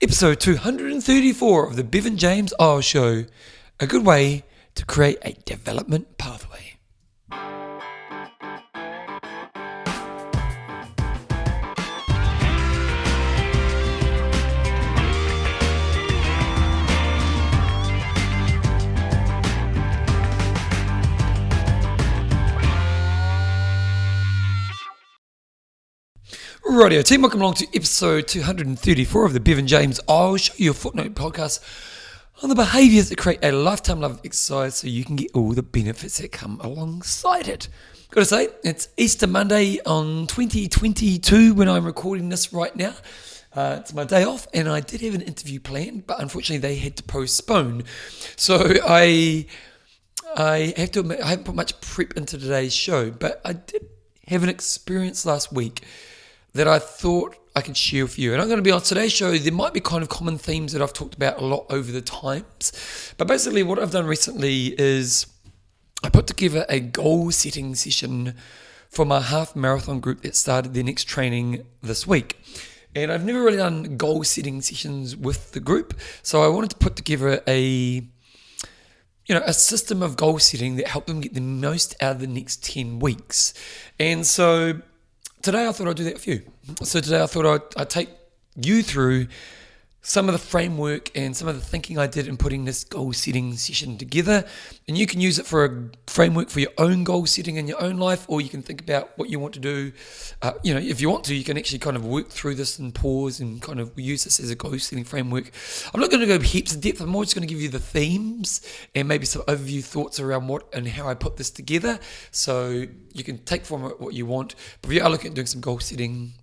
Episode 234 of the Bevan James Eyles Show, a good way to create a development pathway. Rightio team, welcome along to episode 234 of the Bevan James Eyles Show, your footnote podcast on the behaviours that create a lifetime love of exercise so you can get all the benefits that come alongside it. Got to say, it's Easter Monday on 2022 when I'm recording this right now. It's my day off and I did have an interview planned, but unfortunately they had to postpone. So I have to admit, I haven't put much prep into today's show, but I did have an experience last week that I thought I could share with you. And I'm going to be on today's show, there might be kind of common themes that I've talked about a lot over the times. But basically what I've done recently is I put together a goal setting session for my half marathon group that started their next training this week. And I've never really done goal setting sessions with the group. So I wanted to put together a system of goal setting that helped them get the most out of the next 10 weeks. And so today I thought I'd do that with you. So today I thought I'd take you through some of the framework and some of the thinking I did in putting this goal setting session together. And you can use it for a framework for your own goal setting in your own life, or you can think about what you want to do. If you want to, you can actually kind of work through this and pause and kind of use this as a goal setting framework. I'm not going to go heaps of depth. I'm more just going to give you the themes and maybe some overview thoughts around what and how I put this together. So you can take from it what you want. But if you are looking at doing some goal setting,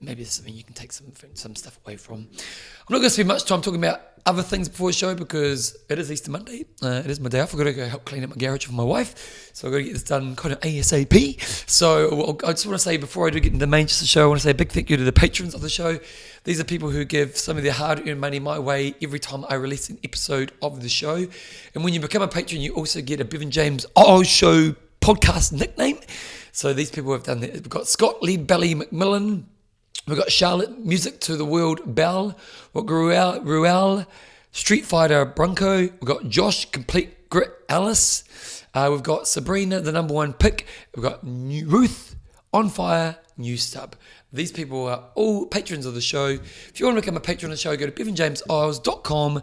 maybe it's something you can take some stuff away from. I'm not going to spend much time talking about other things before the show because it is Easter Monday. It is my day off. I've got to go help clean up my garage for my wife. So I've got to get this done kind of ASAP. So I just want to say, before I do get into the main of the show, I want to say a big thank you to the patrons of the show. These are people who give some of their hard-earned money my way every time I release an episode of the show. And when you become a patron, you also get a Bevan James Eyles Show podcast nickname. So these people have done that. We've got Scott Lee Belly McMillan. We've got Charlotte Music to the World Bell. We've got Ruel Street Fighter Bronco. We've got Josh Complete Grit Alice. We've got Sabrina, the number one pick. We've got Ruth On Fire New Stub. These people are all patrons of the show. If you want to become a patron of the show, go to bevanjameseyles.com.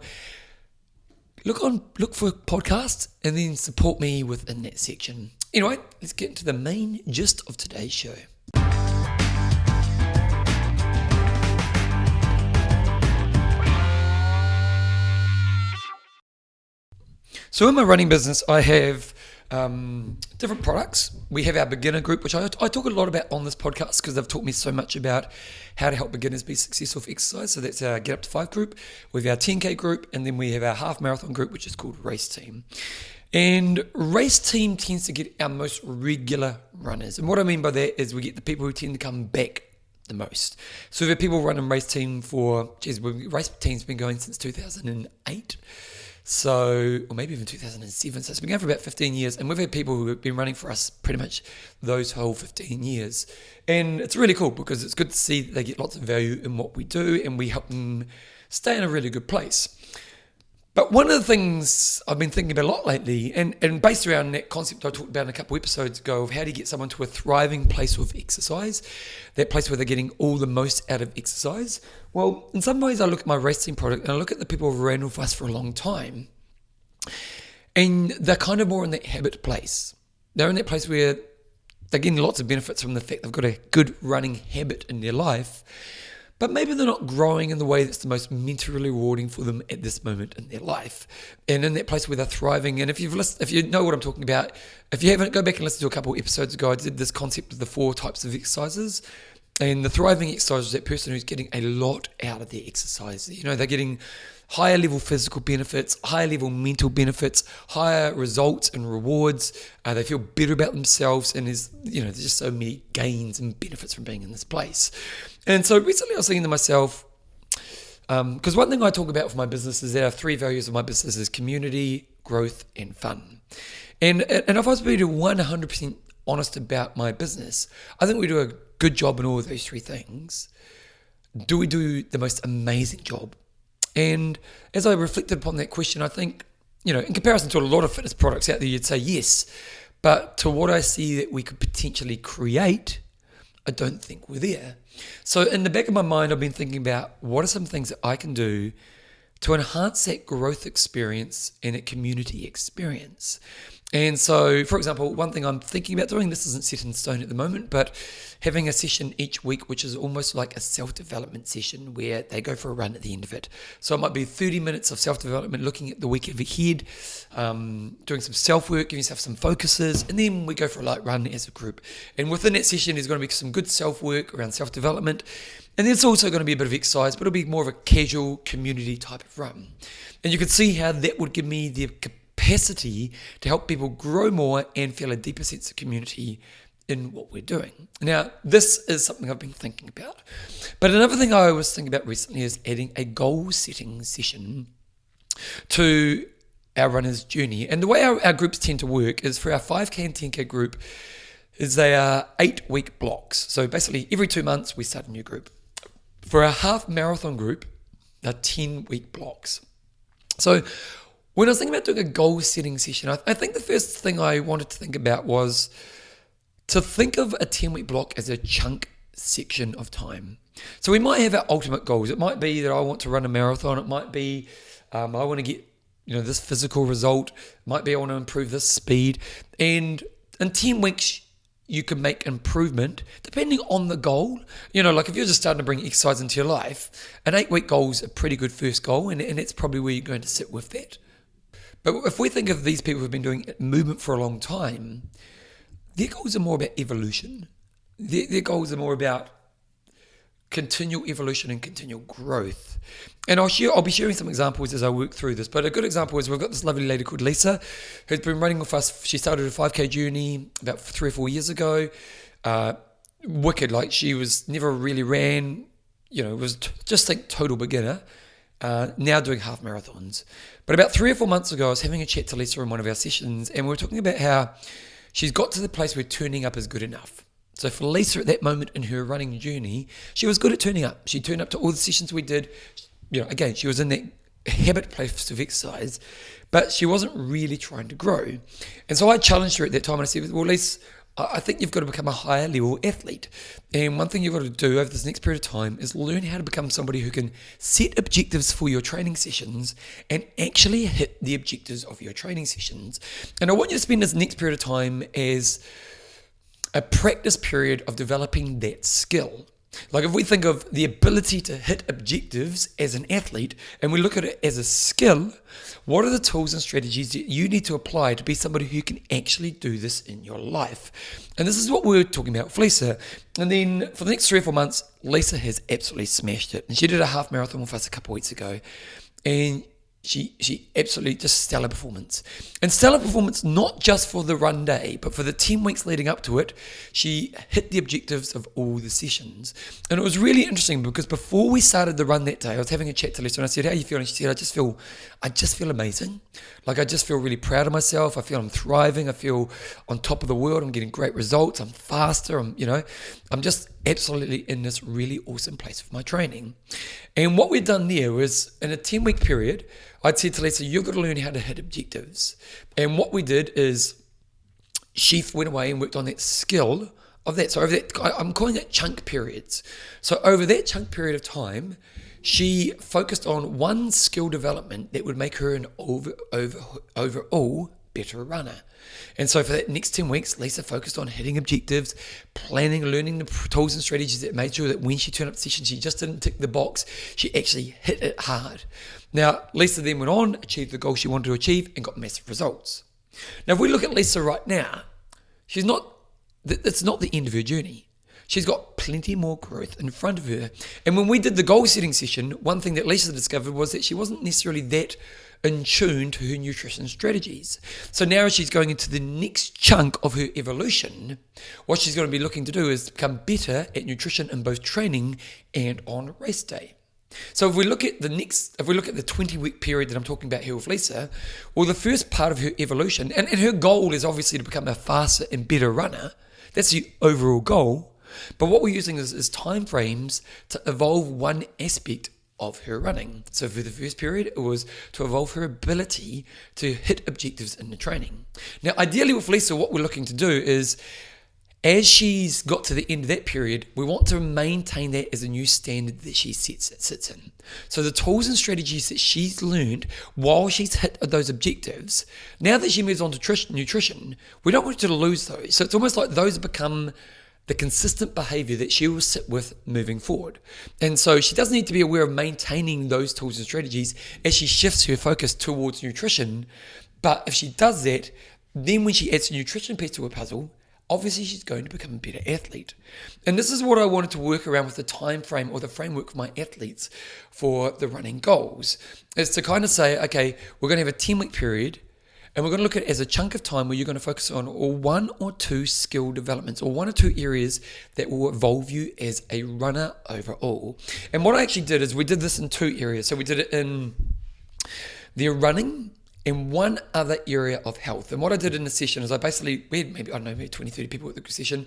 Look for podcasts and then support me within that section. Anyway, let's get into the main gist of today's show. So in my running business, I have different products. We have our beginner group, which I talk a lot about on this podcast because they've taught me so much about how to help beginners be successful for exercise. So that's our Get Up to 5 group. We have our 10K group, and then we have our half marathon group, which is called Race Team. And Race Team tends to get our most regular runners. And what I mean by that is we get the people who tend to come back the most. So we've had people running Race Team Race Team's been going since 2008. So, or maybe even 2007. So it's been going for about 15 years. And we've had people who have been running for us pretty much those whole 15 years. And it's really cool because it's good to see that they get lots of value in what we do and we help them stay in a really good place. But one of the things I've been thinking about a lot lately, and based around that concept I talked about in a couple of episodes ago of how to get someone to a thriving place with exercise, that place where they're getting all the most out of exercise. Well, in some ways I look at my Race Team product and I look at the people who've ran with us for a long time, and they're kind of more in that habit place. They're in that place where they're getting lots of benefits from the fact they've got a good running habit in their life, but maybe they're not growing in the way that's the most mentally rewarding for them at this moment in their life. And in that place where they're thriving. And if you know what I'm talking about, if you haven't, go back and listen to a couple of episodes ago. I did this concept of the 4 types of exercises. And the thriving exercise is that person who's getting a lot out of their exercise. They're getting higher level physical benefits, higher level mental benefits, higher results and rewards. They feel better about themselves, and there's just so many gains and benefits from being in this place. And so recently I was thinking to myself, because one thing I talk about for my business is that our 3 values of my business is community, growth, and fun. And if I was to be 100% honest about my business, I think we do a good job in all of those 3 things. Do we do the most amazing job And as I reflected upon that question, I think, in comparison to a lot of fitness products out there, you'd say yes. But to what I see that we could potentially create, I don't think we're there. So in the back of my mind, I've been thinking about what are some things that I can do to enhance that growth experience and a community experience. And so, for example, one thing I'm thinking about doing, this isn't set in stone at the moment, but having a session each week, which is almost like a self-development session where they go for a run at the end of it. So it might be 30 minutes of self-development, looking at the week ahead, doing some self-work, giving yourself some focuses, and then we go for a light run as a group. And within that session, there's going to be some good self-work around self-development, and there's also going to be a bit of exercise, but it'll be more of a casual community type of run. And you can see how that would give me the capacity to help people grow more and feel a deeper sense of community in what we're doing. Now, this is something I've been thinking about. But another thing I was thinking about recently is adding a goal-setting session to our runner's journey. And the way our groups tend to work is for our 5K and 10K group is they are 8-week blocks. So basically every 2 months we start a new group. For our half marathon group, they're 10-week blocks. So when I was thinking about doing a goal-setting session, I think the first thing I wanted to think about was to think of a 10-week block as a chunk section of time. So we might have our ultimate goals. It might be that I want to run a marathon. It might be I want to get this physical result. It might be I want to improve this speed. And in 10 weeks, you can make improvement depending on the goal. Like if you're just starting to bring exercise into your life, an 8-week goal is a pretty good first goal, and it's probably where you're going to sit with that. But if we think of these people who've been doing movement for a long time, their goals are more about evolution. Their goals are more about continual evolution and continual growth. And I'll be sharing some examples as I work through this. But a good example is we've got this lovely lady called Lisa who's been running with us. She started a 5K journey about 3 or 4 years ago. Wicked, like she was never really ran, was just like total beginner. Now doing half marathons. But about 3 or 4 months ago, I was having a chat to Lisa in one of our sessions, and we were talking about how she's got to the place where turning up is good enough. So for Lisa at that moment in her running journey, she was good at turning up. She turned up to all the sessions we did. Again, she was in that habit place of exercise, but she wasn't really trying to grow. And so I challenged her at that time and I said, well, Lisa, I think you've got to become a higher level athlete. And one thing you've got to do over this next period of time is learn how to become somebody who can set objectives for your training sessions and actually hit the objectives of your training sessions. And I want you to spend this next period of time as a practice period of developing that skill. Like if we think of the ability to hit objectives as an athlete and we look at it as a skill, what are the tools and strategies that you need to apply to be somebody who can actually do this in your life? And this is what we're talking about with Lisa. And then for the next 3 or 4 months, Lisa has absolutely smashed it. And she did a half marathon with us a couple of weeks ago. And she absolutely just stellar performance. And stellar performance not just for the run day, but for the 10 weeks leading up to it, she hit the objectives of all the sessions. And it was really interesting because before we started the run that day, I was having a chat to Lisa and I said, how are you feeling? She said, I just feel amazing. Like I just feel really proud of myself. I feel I'm thriving. I feel on top of the world. I'm getting great results. I'm faster. I'm just absolutely in this really awesome place with my training. And what we'd done there was in a 10-week period, I'd said to Lisa, you've got to learn how to hit objectives. And what we did is she went away and worked on that skill of that. So over that, I'm calling it chunk periods. So over that chunk period of time, she focused on one skill development that would make her an overall better runner. And so for that next 10 weeks, Lisa focused on hitting objectives, planning, learning the tools and strategies that made sure that when she turned up to session, she just didn't tick the box, she actually hit it hard. Now, Lisa then went on, achieved the goal she wanted to achieve, and got massive results. Now, if we look at Lisa right now, it's not the end of her journey. She's got plenty more growth in front of her. And when we did the goal setting session, one thing that Lisa discovered was that she wasn't necessarily that in tune to her nutrition strategies. So now as she's going into the next chunk of her evolution, what she's going to be looking to do is become better at nutrition in both training and on race day. So if we look at the 20-week period that I'm talking about here with Lisa, well, the first part of her evolution, and her goal is obviously to become a faster and better runner. That's the overall goal. But what we're using is time frames to evolve one aspect of her running. So for the first period, it was to evolve her ability to hit objectives in the training. Now, ideally with Lisa, what we're looking to do is, as she's got to the end of that period, we want to maintain that as a new standard that she sits in. So the tools and strategies that she's learned while she's hit those objectives, now that she moves on to nutrition, we don't want her to lose those. So it's almost like those become the consistent behavior that she will sit with moving forward. And so she doesn't need to be aware of maintaining those tools and strategies as she shifts her focus towards nutrition. But if she does that, then when she adds a nutrition piece to her puzzle, obviously she's going to become a better athlete. And this is what I wanted to work around with the time frame or the framework for my athletes for the running goals, is to kind of say, okay, we're going to have a 10-week period, and we're going to look at it as a chunk of time where you're going to focus on one or two skill developments or one or two areas that will evolve you as a runner overall. And what I actually did is we did this in two areas. So we did it in the running and one other area of health. And what I did in the session is we had maybe 20, 30 people at the session.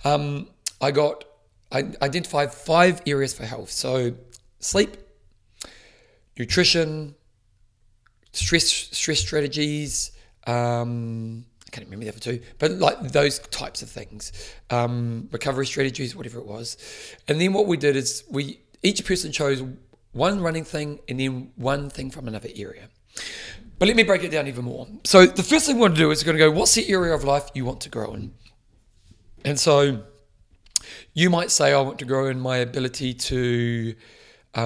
I identified 5 areas for health. So sleep, nutrition, stress strategies, I can't remember the other two, but like those types of things, recovery strategies, whatever it was. And then what we did is each person chose one running thing and then one thing from another area. But let me break it down even more. So the first thing we want to do is we're going to go, what's the area of life you want to grow in? And so you might say, I want to grow in my ability to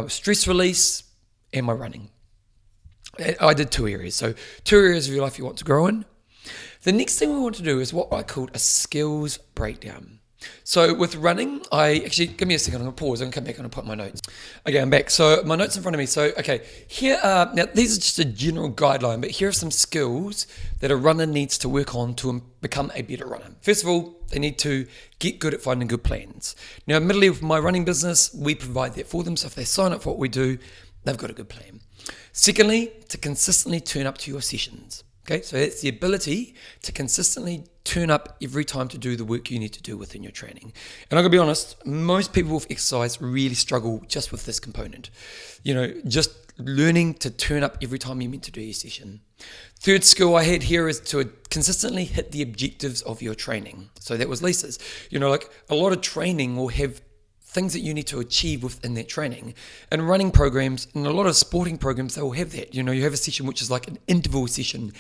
stress release and my running. I did 2 areas. So 2 areas of your life you want to grow in. The next thing we want to do is what I called a skills breakdown. So with running, give me a second, I'm going to pause, I'm going to come back and put my notes. Okay, I'm back. So my notes in front of me. So, okay, now these are just a general guideline, but here are some skills that a runner needs to work on to become a better runner. First of all, they need to get good at finding good plans. Now, admittedly, with my running business, we provide that for them. So if they sign up for what we do, they've got a good plan. Secondly, to consistently turn up to your sessions. Okay, so it's the ability to consistently turn up every time to do the work you need to do within your training. And I'm going to be honest, most people with exercise really struggle just with this component. Just learning to turn up every time you're meant to do your session. Third skill I had here is to consistently hit the objectives of your training. So that was Lisa's. Like a lot of training will have things that you need to achieve within that training. And running programs and a lot of sporting programs, they will have that. You have a session which is like an interval session,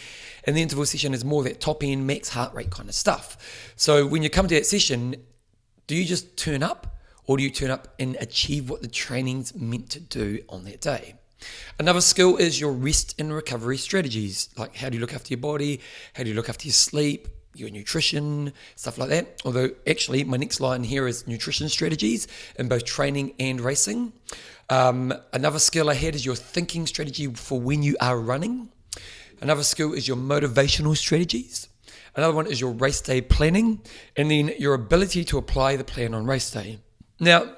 and the interval session is more that top end max heart rate kind of stuff. So when you come to that session, do you just turn up, or do you turn up and achieve what the training's meant to do on that day? Another skill is your rest and recovery strategies. Like, how do you look after your body? How do you look after your sleep, your nutrition, stuff like that? Although actually my next line here is nutrition strategies in both training and racing. Another skill I had is your thinking strategy for when you are running. Another skill is your motivational strategies. Another one is your race day planning, and then your ability to apply the plan on race day. Now,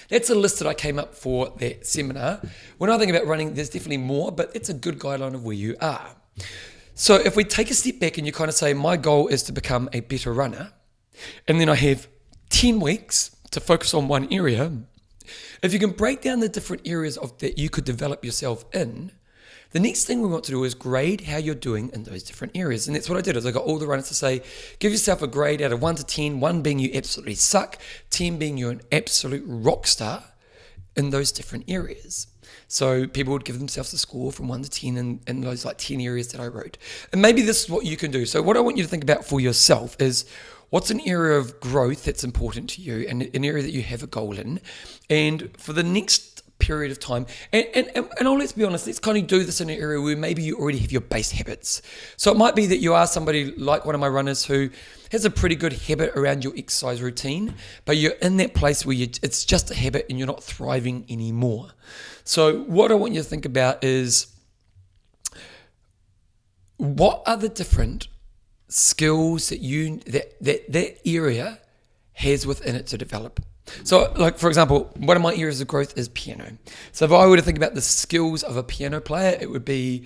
that's a list that I came up for that seminar. When I think about running, there's definitely more, but it's a good guideline of where you are. So if we take a step back and you kind of say, my goal is to become a better runner, and then I have 10 weeks to focus on one area, if you can break down the different areas that you could develop yourself in, the next thing we want to do is grade how you're doing in those different areas. And that's what I did, is I got all the runners to say, give yourself a grade out of 1 to 10, 1 being you absolutely suck, 10 being you're an absolute rock star in those different areas. So people would give themselves a score from 1 to 10 in those like 10 areas that I wrote. And maybe this is what you can do. So what I want you to think about for yourself is, what's an area of growth that's important to you and an area that you have a goal in? And for the next period of time, and let's be honest, let's kind of do this in an area where maybe you already have your base habits. So it might be that you are somebody like one of my runners who has a pretty good habit around your exercise routine, but you're in that place where it's just a habit and you're not thriving anymore. So what I want you to think about is, what are the different skills that area has within it to develop? So, like, for example, one of my areas of growth is piano. So if I were to think about the skills of a piano player, it would be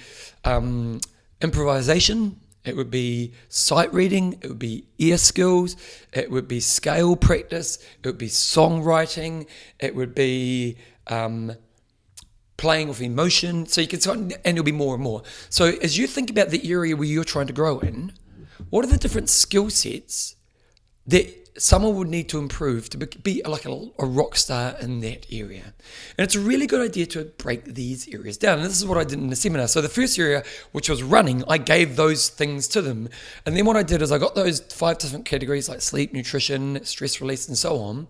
improvisation, it would be sight reading, it would be ear skills, it would be scale practice, it would be songwriting, it would be playing with emotion. So you can start, and it'll be more and more. So as you think about the area where you're trying to grow in, what are the different skill sets that someone would need to improve to be like a rock star in that area? And it's a really good idea to break these areas down. And this is what I did in the seminar. So the first area, which was running, I gave those things to them. And then what I did is I got those 5 different categories like sleep, nutrition, stress release, and so on.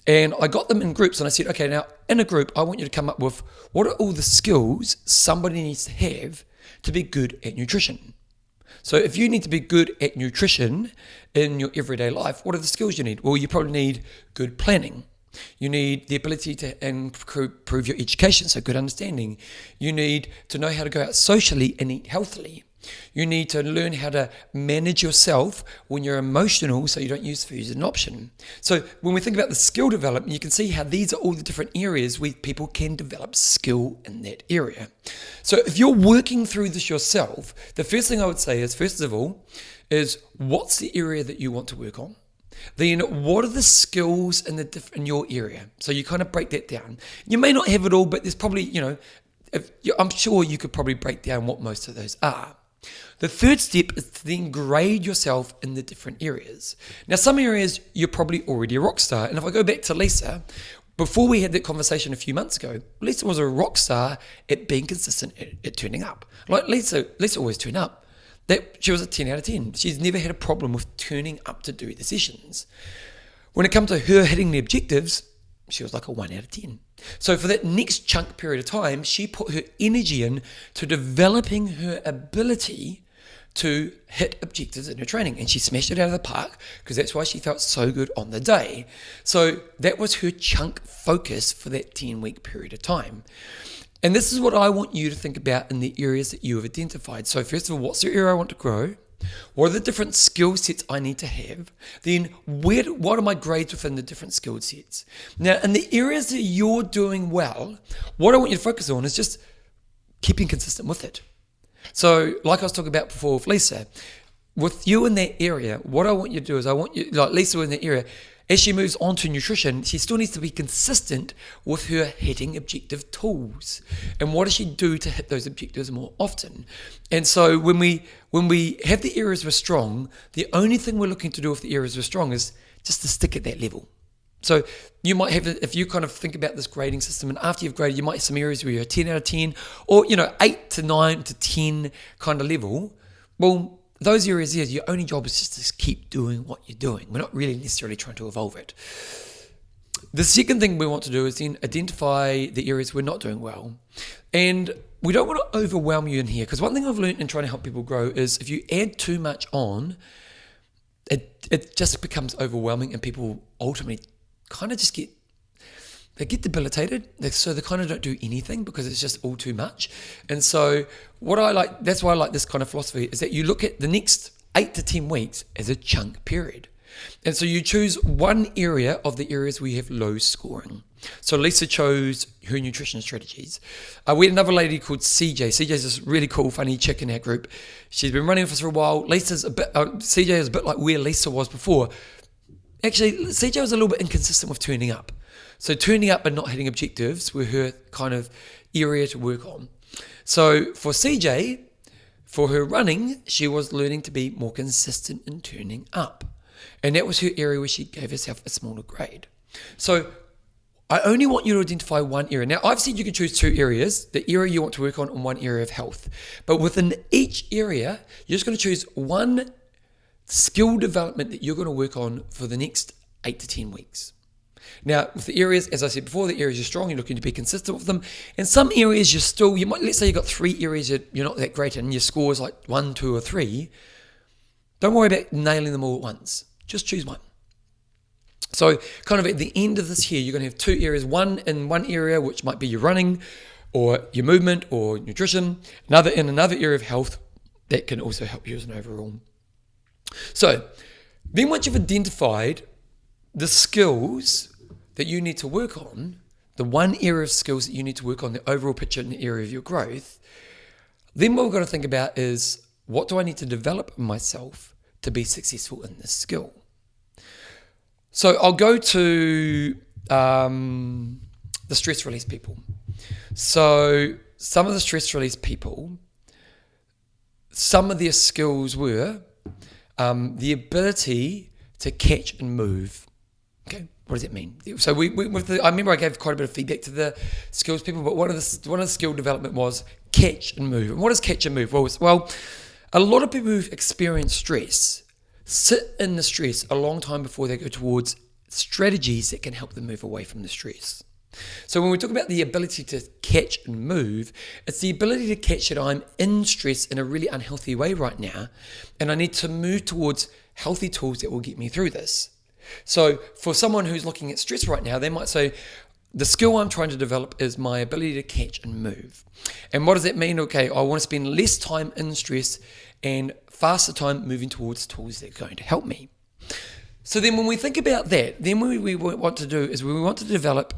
And I got them in groups, and I said, okay, now in a group, I want you to come up with what are all the skills somebody needs to have to be good at nutrition. So if you need to be good at nutrition in your everyday life, what are the skills you need? Well, you probably need good planning. You need the ability to improve your education, so good understanding. You need to know how to go out socially and eat healthily. You need to learn how to manage yourself when you're emotional so you don't use food as an option. So when we think about the skill development, you can see how these are all the different areas where people can develop skill in that area. So if you're working through this yourself, the first thing I would say is, first of all, is what's the area that you want to work on? Then what are the skills in your area? So you kind of break that down. You may not have it all, but there's probably, I'm sure you could probably break down what most of those are. The third step is to then grade yourself in the different areas. Now, some areas you're probably already a rock star. And if I go back to Lisa, before we had that conversation a few months ago, Lisa was a rock star at being consistent at turning up. Like Lisa always turned up. She was a 10 out of 10. She's never had a problem with turning up to do the sessions. When it comes to her hitting the objectives, she was like a 1 out of 10. So for that next chunk period of time, she put her energy in to developing her ability to hit objectives in her training. And she smashed it out of the park because that's why she felt so good on the day. So that was her chunk focus for that 10-week period of time. And this is what I want you to think about in the areas that you have identified. So first of all, what's the area I want to grow? What are the different skill sets I need to have? Then what are my grades within the different skill sets? Now, in the areas that you're doing well, what I want you to focus on is just keeping consistent with it. So like I was talking about before with Lisa, with you in that area, what I want you to do is I want you, like Lisa in that area, as she moves on to nutrition, she still needs to be consistent with her hitting objective tools. And what does she do to hit those objectives more often? And so when we have the areas we're strong, the only thing we're looking to do with the areas we're strong is just to stick at that level. So you might have, if you kind of think about this grading system, and after you've graded, you might have some areas where you're 10 out of 10, or 8 to 9 to 10 kind of level. Well, those areas there, your only job is just to keep doing what you're doing. We're not really necessarily trying to evolve it. The second thing we want to do is then identify the areas we're not doing well. And we don't want to overwhelm you in here, because one thing I've learned in trying to help people grow is if you add too much on, it just becomes overwhelming, and people ultimately kind of just get debilitated, so they kind of don't do anything because it's just all too much. And so that's why I like this kind of philosophy, is that you look at the next 8 to 10 weeks as a chunk period. And so you choose one area of the areas where you have low scoring. So Lisa chose her nutrition strategies. We had another lady called CJ. CJ's this really cool, funny chick in our group. She's been running with us for a while. CJ is a bit like where Lisa was before. Actually, CJ was a little bit inconsistent with turning up. So turning up and not hitting objectives were her kind of area to work on. So for CJ, for her running, she was learning to be more consistent in turning up. And that was her area where she gave herself a smaller grade. So I only want you to identify one area. Now, I've said you can choose 2 areas, the area you want to work on and one area of health. But within each area, you're just going to choose one skill development that you're going to work on for the next 8 to 10 weeks. Now, with the areas, as I said before, the areas you're strong, you're looking to be consistent with them. In some areas, let's say you've got 3 areas that you're not that great in, your score is like 1, 2, or 3. Don't worry about nailing them all at once. Just choose one. So kind of at the end of this here, you're going to have 2 areas, one in one area, which might be your running or your movement or nutrition, another in another area of health that can also help you as an overall. So then once you've identified the skills that you need to work on, the one area of skills that you need to work on, the overall picture in the area of your growth, then what we've got to think about is, what do I need to develop in myself to be successful in this skill? So I'll go to the stress release people. So some of the stress release people, some of their skills were the ability to catch and move. Okay, what does that mean? So I remember I gave quite a bit of feedback to the skills people, but one of the skill development was catch and move. And what is catch and move? Well, a lot of people who've experienced stress sit in the stress a long time before they go towards strategies that can help them move away from the stress. So when we talk about the ability to catch and move, it's the ability to catch that I'm in stress in a really unhealthy way right now, and I need to move towards healthy tools that will get me through this. So for someone who's looking at stress right now, they might say, the skill I'm trying to develop is my ability to catch and move. And what does that mean? Okay, I want to spend less time in stress and faster time moving towards tools that are going to help me. So then when we think about that, then what we want to do is we want to develop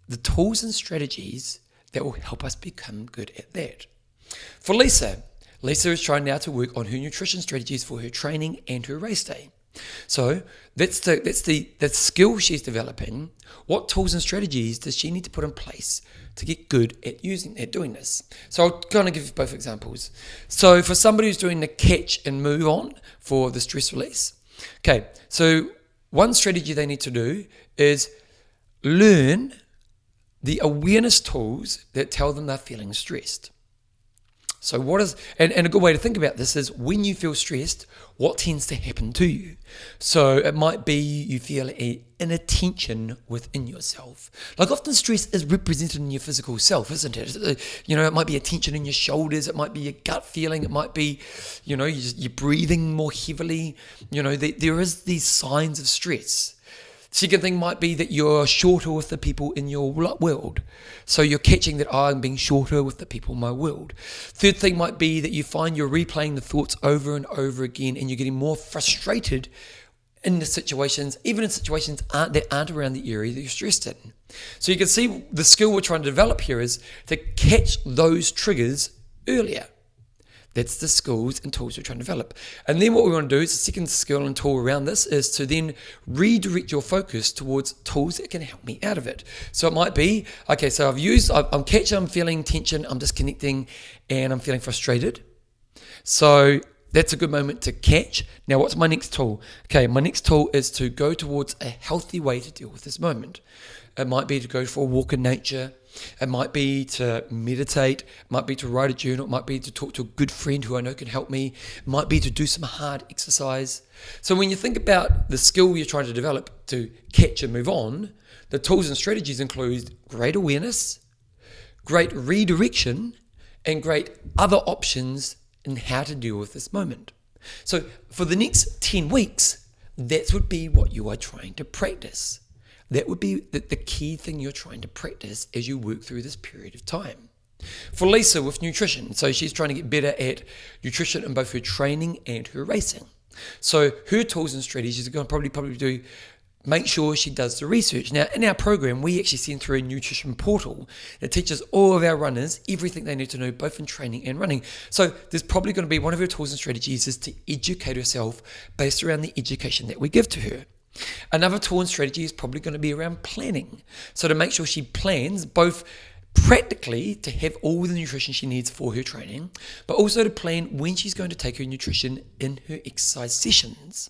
the tools and strategies that will help us become good at that. For Lisa is trying now to work on her nutrition strategies for her training and her race day. So that's the skill she's developing. What tools and strategies does she need to put in place to get good at doing this? So I'll kind of give you both examples. So for somebody who's doing the catch and move on for the stress release, okay, so one strategy they need to do is learn the awareness tools that tell them they're feeling stressed. So and a good way to think about this is when you feel stressed, what tends to happen to you? So it might be you feel an inner within yourself. Like often stress is represented in your physical self, isn't it? It might be a tension in your shoulders, it might be a gut feeling, it might be, you're breathing more heavily. There is these signs of stress. Second thing might be that you're shorter with the people in your world. So you're catching that I'm being shorter with the people in my world. Third thing might be that you find you're replaying the thoughts over and over again and you're getting more frustrated in the situations, even in situations that aren't around the area that you're stressed in. So you can see the skill we're trying to develop here is to catch those triggers earlier. That's the skills and tools we're trying to develop. And then what we want to do is the second skill and tool around this is to then redirect your focus towards tools that can help me out of it. So it might be, okay, so I'm catching, I'm feeling tension, I'm disconnecting, and I'm feeling frustrated. So that's a good moment to catch. Now, what's my next tool? Okay, my next tool is to go towards a healthy way to deal with this moment. It might be to go for a walk in nature. It might be to meditate. It might be to write a journal. It might be to talk to a good friend who I know can help me. It might be to do some hard exercise. So when you think about the skill you're trying to develop to catch and move on, the tools and strategies include great awareness, great redirection, and great other options in how to deal with this moment. So for the next 10 weeks, that would be what you are trying to practice. That would be the key thing you're trying to practice as you work through this period of time. For Lisa with nutrition, so she's trying to get better at nutrition in both her training and her racing. So her tools and strategies are going to probably do, make sure she does the research. Now, in our program, we actually send through a nutrition portal that teaches all of our runners everything they need to know, both in training and running. So there's probably going to be one of her tools and strategies is to educate herself based around the education that we give to her. Another tool and strategy is probably going to be around planning. So to make sure she plans both practically to have all the nutrition she needs for her training, but also to plan when she's going to take her nutrition in her exercise sessions.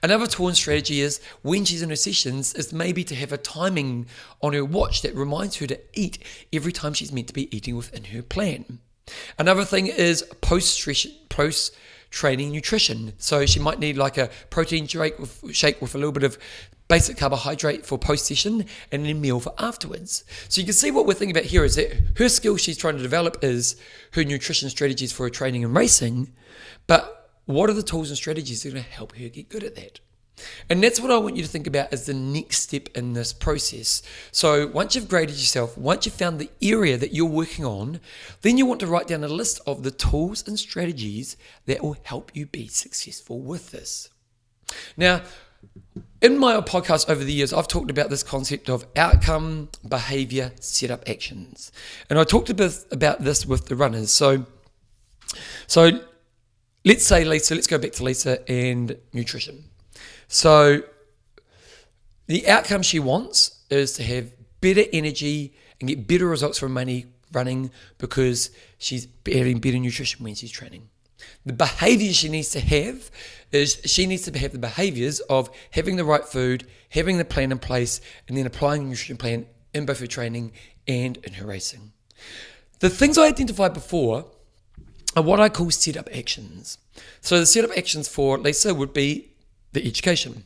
Another tool and strategy is when she's in her sessions is maybe to have a timing on her watch that reminds her to eat every time she's meant to be eating within her plan. Another thing is post-training nutrition. So she might need like a protein shake with a little bit of basic carbohydrate for post-session and then a meal for afterwards. So you can see what we're thinking about here is that her skill she's trying to develop is her nutrition strategies for her training and racing, but what are the tools and strategies that are going to help her get good at that? And that's what I want you to think about as the next step in this process. So once you've graded yourself, once you've found the area that you're working on, then you want to write down a list of the tools and strategies that will help you be successful with this. Now, in my podcast over the years, I've talked about this concept of outcome, behavior, setup, actions. And I talked a bit about this with the runners. So let's say Lisa, let's go back to Lisa and nutrition. So the outcome she wants is to have better energy and get better results from running because she's having better nutrition when she's training. The behavior she needs to have is she needs to have the behaviors of having the right food, having the plan in place, and then applying a nutrition plan in both her training and in her racing. The things I identified before are what I call setup actions. So the setup actions for Lisa would be the education,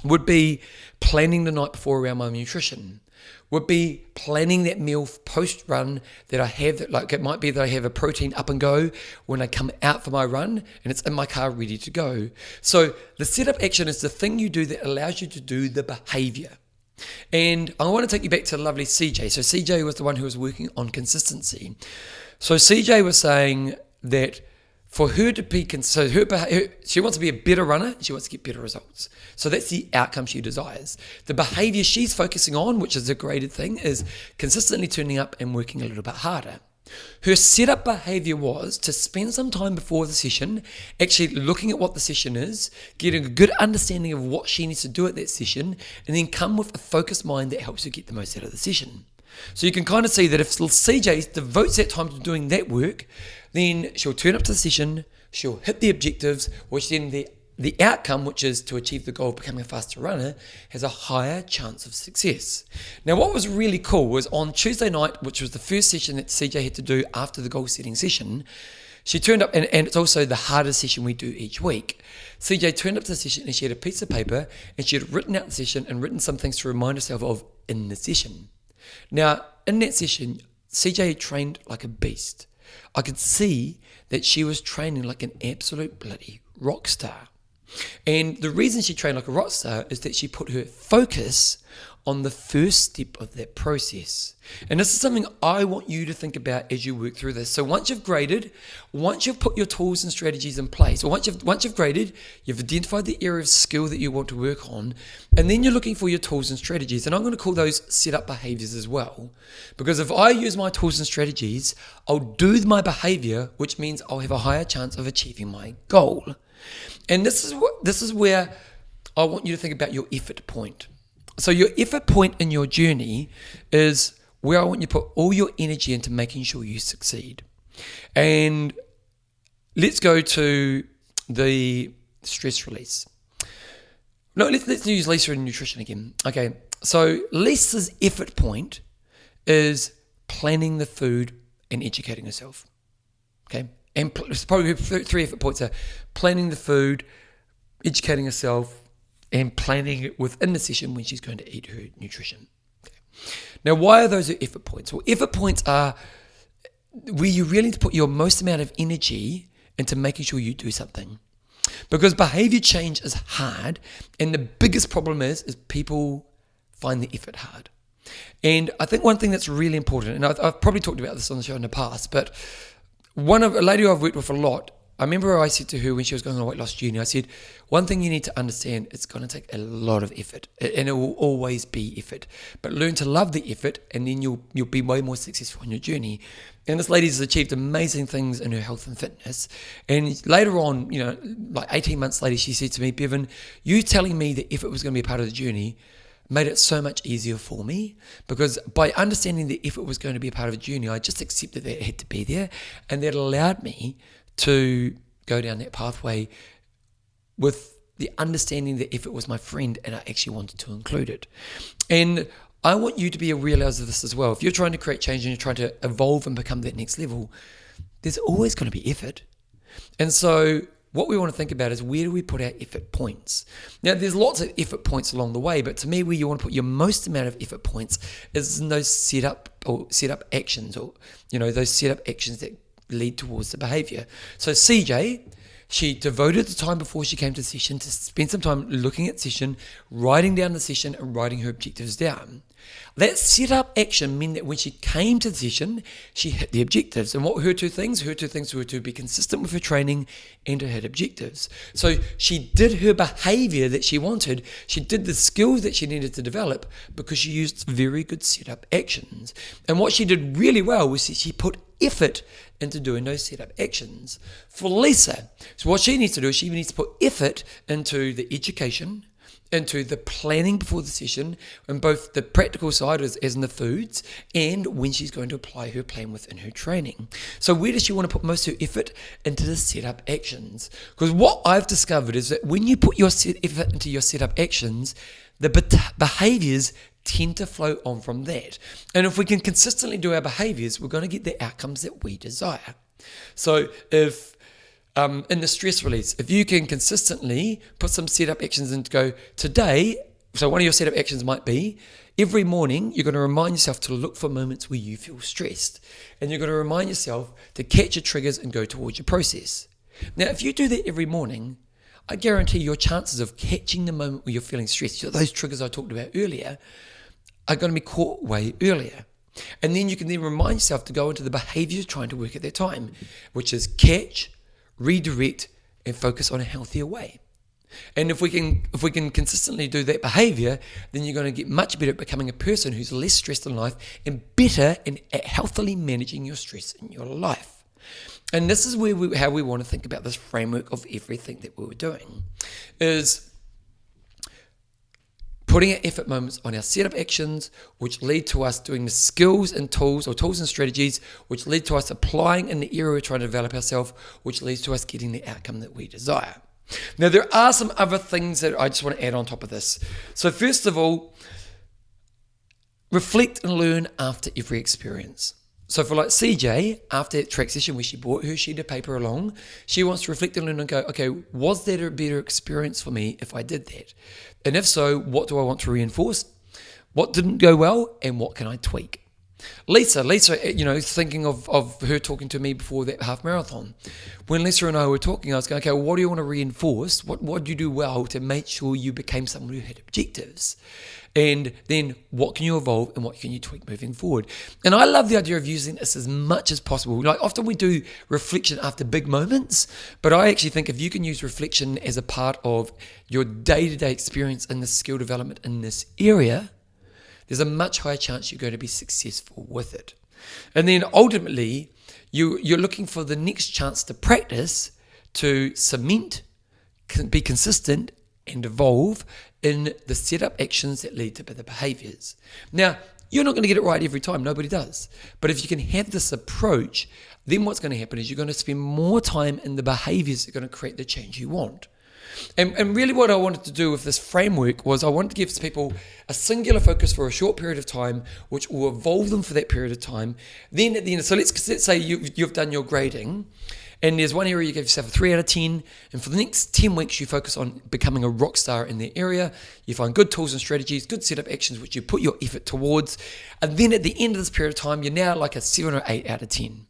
would be planning the night before around my nutrition, would be planning that meal post-run that I have, that like it might be that I have a protein up and go when I come out for my run and it's in my car ready to go. So the setup action is the thing you do that allows you to do the behavior. And I want to take you back to lovely CJ. So CJ was the one who was working on consistency. So CJ was saying that for her to be, she wants to be a better runner, she wants to get better results. So that's the outcome she desires. The behavior she's focusing on, which is a graded thing, is consistently turning up and working a little bit harder. Her setup behavior was to spend some time before the session, actually looking at what the session is, getting a good understanding of what she needs to do at that session, and then come with a focused mind that helps her get the most out of the session. So you can kind of see that if CJ devotes that time to doing that work, then she'll turn up to the session, she'll hit the objectives, which then the outcome, which is to achieve the goal of becoming a faster runner, has a higher chance of success. Now, what was really cool was on Tuesday night, which was the first session that CJ had to do after the goal setting session, she turned up, and it's also the hardest session we do each week. CJ turned up to the session and she had a piece of paper and she had written out the session and written some things to remind herself of in the session. Now, in that session, CJ trained like a beast. I could see that she was training like an absolute bloody rock star. And the reason she trained like a rock star is that she put her focus on the first step of that process. And this is something I want you to think about as you work through this. So once you've graded, once you've put your tools and strategies in place, or once you've graded, you've identified the area of skill that you want to work on, and then you're looking for your tools and strategies. And I'm going to call those setup behaviors as well. Because if I use my tools and strategies, I'll do my behavior, which means I'll have a higher chance of achieving my goal. And this is where I want you to think about your effort point. So your effort point in your journey is where I want you to put all your energy into making sure you succeed. And let's go to the stress release. No, let's use Lisa in nutrition again. Okay, so Lisa's effort point is planning the food and educating herself. Okay, and probably her three effort points are planning the food, educating herself, and planning it within the session when she's going to eat her nutrition. Okay. Now, why are those effort points? Well, effort points are where you really need to put your most amount of energy into making sure you do something. Because behavior change is hard, and the biggest problem is people find the effort hard. And I think one thing that's really important, and I've probably talked about this on the show in the past, but a lady who I've worked with a lot, I remember I said to her when she was going on a weight loss journey, I said, one thing you need to understand, it's going to take a lot of effort, and it will always be effort. But learn to love the effort, and then you'll be way more successful in your journey. And this lady has achieved amazing things in her health and fitness. And later on, like 18 months later, she said to me, Bevan, you telling me that effort was going to be a part of the journey made it so much easier for me, because by understanding that effort was going to be a part of the journey, I just accepted that it had to be there, and that allowed me to go down that pathway with the understanding that effort was my friend and I actually wanted to include it. And I want you to be a realizer of this as well. If you're trying to create change and you're trying to evolve and become that next level, there's always going to be effort. And so what we want to think about is, where do we put our effort points? Now, there's lots of effort points along the way, but to me, where you want to put your most amount of effort points is in those setup actions, or those setup actions that lead towards the behavior. So CJ, she devoted the time before she came to the session to spend some time looking at session, writing down the session and writing her objectives down. That setup action meant that when she came to the session, she hit the objectives. And what were her two things? Her two things were to be consistent with her training and to hit objectives. So she did her behavior that she wanted. She did the skills that she needed to develop because she used very good setup actions. And what she did really well was she put effort into doing those setup actions. For Lisa, so what she needs to do is she needs to put effort into the education, into the planning before the session, and both the practical side as in the foods, and when she's going to apply her plan within her training. So where does she want to put most of her effort? Into the setup actions. Because what I've discovered is that when you put your effort into your setup actions, the behaviors tend to flow on from that. And if we can consistently do our behaviors, we're going to get the outcomes that we desire. So if in the stress release, if you can consistently put some setup actions in to go today, so one of your setup actions might be every morning you're going to remind yourself to look for moments where you feel stressed, and you're going to remind yourself to catch your triggers and go towards your process. Now, if you do that every morning, I guarantee your chances of catching the moment where you're feeling stressed, so those triggers I talked about earlier, are going to be caught way earlier. And then you can then remind yourself to go into the behaviors trying to work at that time, which is catch, redirect, and focus on a healthier way. And if we can consistently do that behavior, then you're going to get much better at becoming a person who's less stressed in life and better at healthily managing your stress in your life. And this is how we want to think about this framework of everything that we were doing, is putting our effort moments on our setup actions, which lead to us doing the skills and tools and strategies, which lead to us applying in the area we're trying to develop ourselves, which leads to us getting the outcome that we desire. Now, there are some other things that I just want to add on top of this. So first of all, reflect and learn after every experience. So for like CJ, after that track session where she brought her sheet of paper along, she wants to reflect and learn and go, okay, was that a better experience for me if I did that? And if so, what do I want to reinforce? What didn't go well, and what can I tweak? Lisa, thinking of her talking to me before that half marathon. When Lisa and I were talking, I was going, okay, well, what do you want to reinforce? What did you do well to make sure you became someone who had objectives? And then what can you evolve and what can you tweak moving forward? And I love the idea of using this as much as possible. Like often we do reflection after big moments, but I actually think if you can use reflection as a part of your day-to-day experience in the skill development in this area, there's a much higher chance you're going to be successful with it. And then ultimately, you're looking for the next chance to practice, to cement, be consistent, and evolve in the setup actions that lead to the behaviors. Now, you're not going to get it right every time. Nobody does. But if you can have this approach, then what's going to happen is you're going to spend more time in the behaviors that are going to create the change you want. And really what I wanted to do with this framework was I wanted to give people a singular focus for a short period of time, which will evolve them for that period of time. Then at the end, so let's say you've done your grading, and there's one area you give yourself a 3 out of 10, and for the next 10 weeks you focus on becoming a rock star in that area. You find good tools and strategies, good setup actions which you put your effort towards, and then at the end of this period of time you're now like a 7 or 8 out of 10.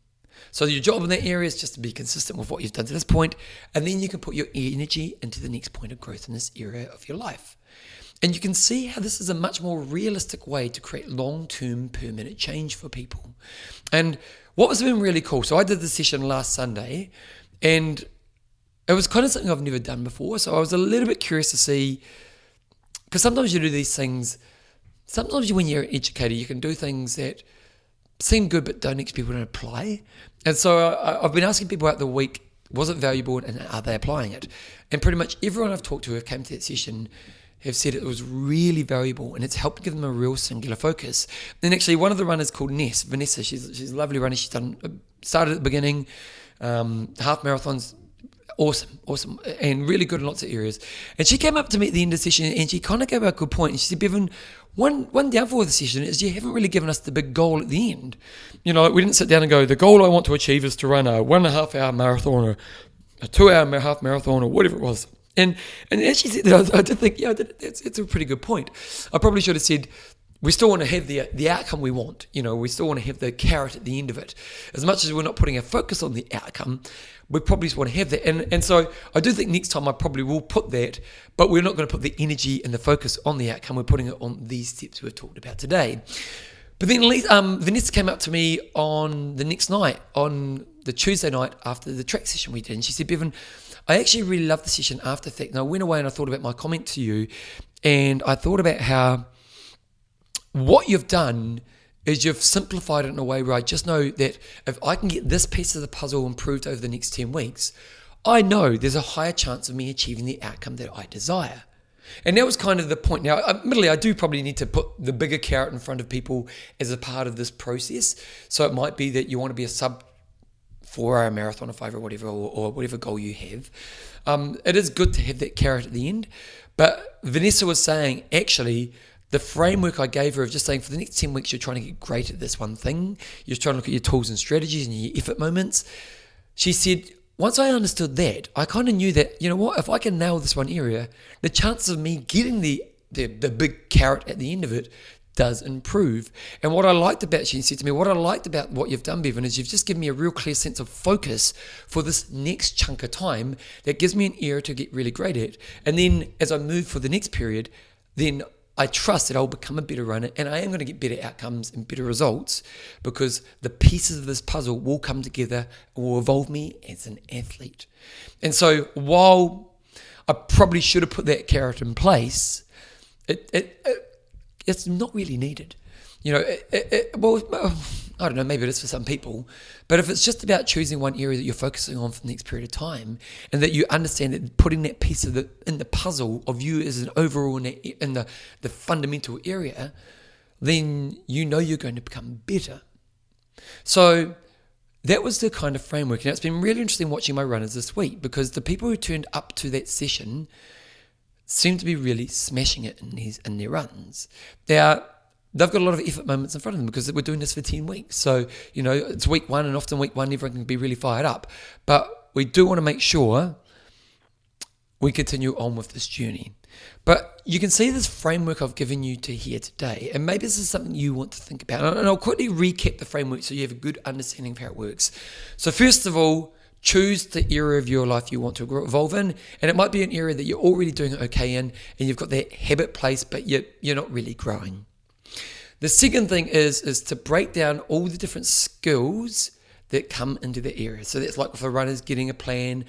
So your job in that area is just to be consistent with what you've done to this point, and then you can put your energy into the next point of growth in this area of your life. And you can see how this is a much more realistic way to create long-term permanent change for people. And what was been really cool, so I did the session last Sunday, and it was kind of something I've never done before, so I was a little bit curious to see, because sometimes you do these things, sometimes when you're an educator, you can do things that seem good but don't expect people to apply. And so I've been asking people out the week, was it valuable and are they applying it? And pretty much everyone I've talked to who came to that session have said it was really valuable and it's helped give them a real singular focus. And actually one of the runners called Vanessa, she's a lovely runner. She's started at the beginning, half marathons, awesome, and really good in lots of areas. And she came up to me at the end of the session and she kind of gave a good point. And she said, Bevan, one downfall of the session is you haven't really given us the big goal at the end. You know, we didn't sit down and go, the goal I want to achieve is to run a 1.5 hour marathon or a 2 hour half marathon or whatever it was. And as she said that, I did think, it's a pretty good point. I probably should have said, we still want to have the outcome we want. You know, we still want to have the carrot at the end of it. As much as we're not putting our focus on the outcome, we probably just want to have that. And so I do think next time I probably will put that, but we're not going to put the energy and the focus on the outcome. We're putting it on these steps we've talked about today. But then Vanessa came up to me on the next night, on the Tuesday night after the track session we did, and she said, Bevan, I actually really loved the session after that. And I went away and I thought about my comment to you, and I thought about how what you've done is you've simplified it in a way where I just know that if I can get this piece of the puzzle improved over the next 10 weeks, I know there's a higher chance of me achieving the outcome that I desire. And that was kind of the point. Now, admittedly, I do probably need to put the bigger carrot in front of people as a part of this process. So it might be that you want to be a sub 4-hour marathon or 5 or whatever, or whatever goal you have. It is good to have that carrot at the end. But Vanessa was saying, actually, the framework I gave her of just saying for the next 10 weeks, you're trying to get great at this one thing. You're trying to look at your tools and strategies and your effort moments. She said, once I understood that, I kind of knew that, you know what, if I can nail this one area, the chances of me getting the big carrot at the end of it does improve. And what I liked about, she said to me, what I liked about what you've done, Bevan, is you've just given me a real clear sense of focus for this next chunk of time that gives me an area to get really great at. And then as I move for the next period, then I trust that I'll become a better runner and I am going to get better outcomes and better results because the pieces of this puzzle will come together and will evolve me as an athlete. And so while I probably should have put that carrot in place, it's not really needed. You know, well, I don't know, maybe it is for some people, but if it's just about choosing one area that you're focusing on for the next period of time, and that you understand that putting that piece of in the puzzle of you as an overall in the fundamental area, then you know you're going to become better. So that was the kind of framework. And it's been really interesting watching my runners this week because the people who turned up to that session seem to be really smashing it in their runs. They've got a lot of effort moments in front of them because we're doing this for 10 weeks. So, you know, it's week one, and often week one, everyone can be really fired up. But we do want to make sure we continue on with this journey. But you can see this framework I've given you to here today, and maybe this is something you want to think about. And I'll quickly recap the framework so you have a good understanding of how it works. So first of all, choose the area of your life you want to evolve in, and it might be an area that you're already doing okay in, and you've got that habit place, but you're not really growing. The second thing is to break down all the different skills that come into the area. So that's like for runners, getting a plan,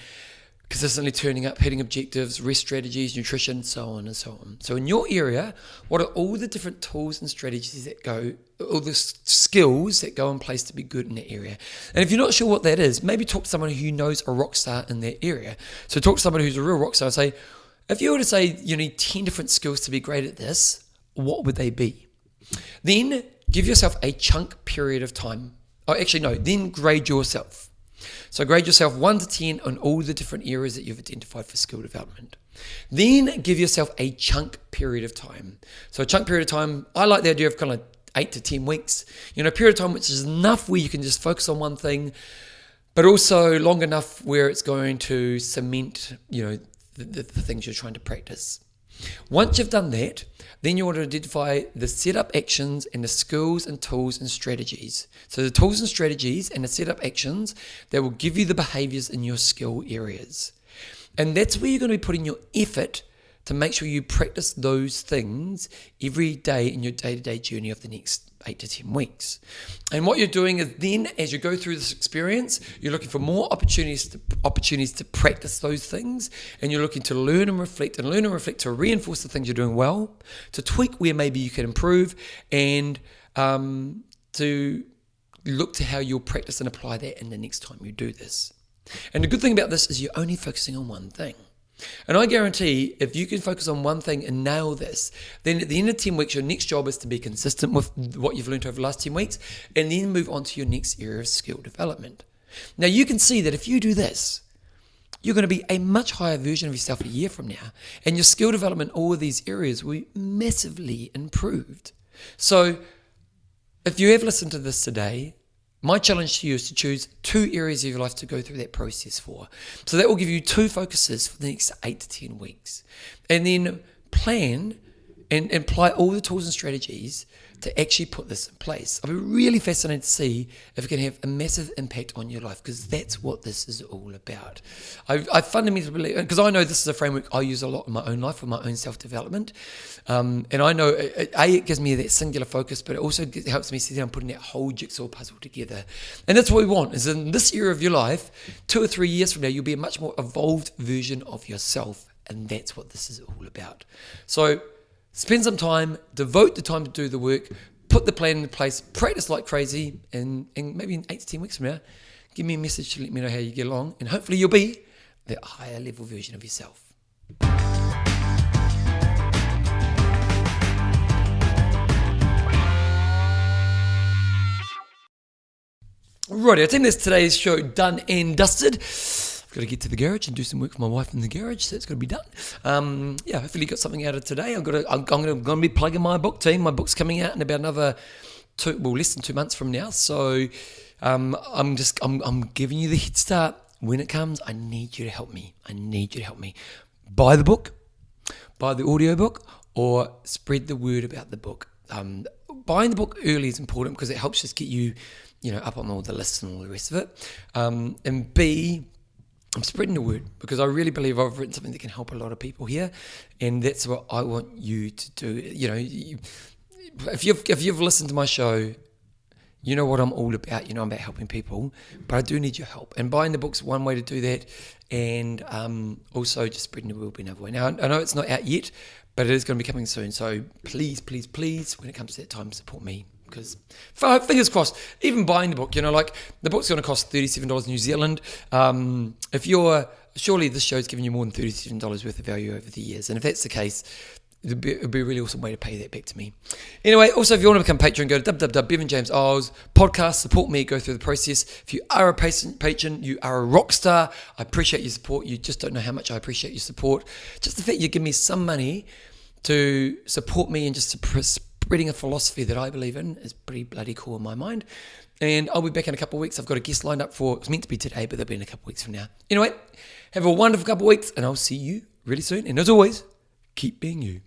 consistently turning up, hitting objectives, rest strategies, nutrition, so on and so on. So in your area, what are all the different tools and strategies that go, all the skills that go in place to be good in that area? And if you're not sure what that is, maybe talk to someone who knows a rock star in that area. So talk to someone who's a real rock star and say, if you were to say you need 10 different skills to be great at this, what would they be? Then give yourself a chunk period of time. Then grade yourself. So grade yourself 1 to 10 on all the different areas that you've identified for skill development. Then give yourself a chunk period of time. So a chunk period of time, I like the idea of kind of 8 to 10 weeks. You know, a period of time which is enough where you can just focus on one thing, but also long enough where it's going to cement, you know, the things you're trying to practice. Once you've done that, then you want to identify the setup actions and the skills and tools and strategies. So the tools and strategies and the setup actions that will give you the behaviors in your skill areas. And that's where you're going to be putting your effort to make sure you practice those things every day in your day-to-day journey of the next 8 to 10 weeks. And what you're doing is then, as you go through this experience, you're looking for more opportunities to practice those things, and you're looking to learn and reflect to reinforce the things you're doing well, to tweak where maybe you can improve, and to look to how you'll practice and apply that in the next time you do this. And the good thing about this is you're only focusing on one thing. And I guarantee if you can focus on one thing and nail this, then at the end of 10 weeks, your next job is to be consistent with what you've learned over the last 10 weeks and then move on to your next area of skill development. Now, you can see that if you do this, you're going to be a much higher version of yourself a year from now. And your skill development, all of these areas will be massively improved. So if you have listened to this today, my challenge to you is to choose 2 areas of your life to go through that process for. So that will give you 2 focuses for the next 8 to 10 weeks. And then plan and apply all the tools and strategies to actually put this in place. I'll be really fascinated to see if it can have a massive impact on your life, because that's what this is all about. I fundamentally believe, because I know this is a framework I use a lot in my own life for my own self-development. And I know, it gives me that singular focus, but it also helps me sit down putting that whole jigsaw puzzle together. And that's what we want, is in this era of your life, 2 or 3 years from now, you'll be a much more evolved version of yourself. And that's what this is all about. So spend some time, devote the time to do the work, put the plan in place, practice like crazy, and maybe in 8 to 10 weeks from now, give me a message to let me know how you get along, and hopefully you'll be the higher level version of yourself. Righty, I think that's today's show done and dusted. I've got to get to the garage and do some work for my wife in the garage, so it's got to be done. Hopefully you got something out of today. I'm going to be plugging my book team. My book's coming out in about another less than 2 months from now. So I'm giving you the head start. When it comes, I need you to help me. Buy the book, buy the audiobook, or spread the word about the book. Buying the book early is important because it helps just get you, up on all the lists and all the rest of it. And B, I'm spreading the word because I really believe I've written something that can help a lot of people here, and that's what I want you to do. If you've listened to my show, you know what I'm all about. I'm about helping people, but I do need your help. And buying the book's one way to do that, and also just spreading the word will be another way. Now, I know it's not out yet, but it is going to be coming soon. So please, please, please, when it comes to that time, support me. Because fingers crossed, even buying the book, the book's going to cost $37 New Zealand. Surely this show's given you more than $37 worth of value over the years. And if that's the case, it'd be a really awesome way to pay that back to me. Anyway, also, if you want to become a patron, go to Bevan James Eyles podcast, support me, go through the process. If you are a patron, you are a rock star. I appreciate your support. You just don't know how much I appreciate your support. Just the fact you give me some money to support me and just to spreading a philosophy that I believe in is pretty bloody cool in my mind. And I'll be back in a couple of weeks. I've got a guest lined up it's meant to be today, but they'll be in a couple of weeks from now. Anyway, have a wonderful couple of weeks, and I'll see you really soon. And as always, keep being you.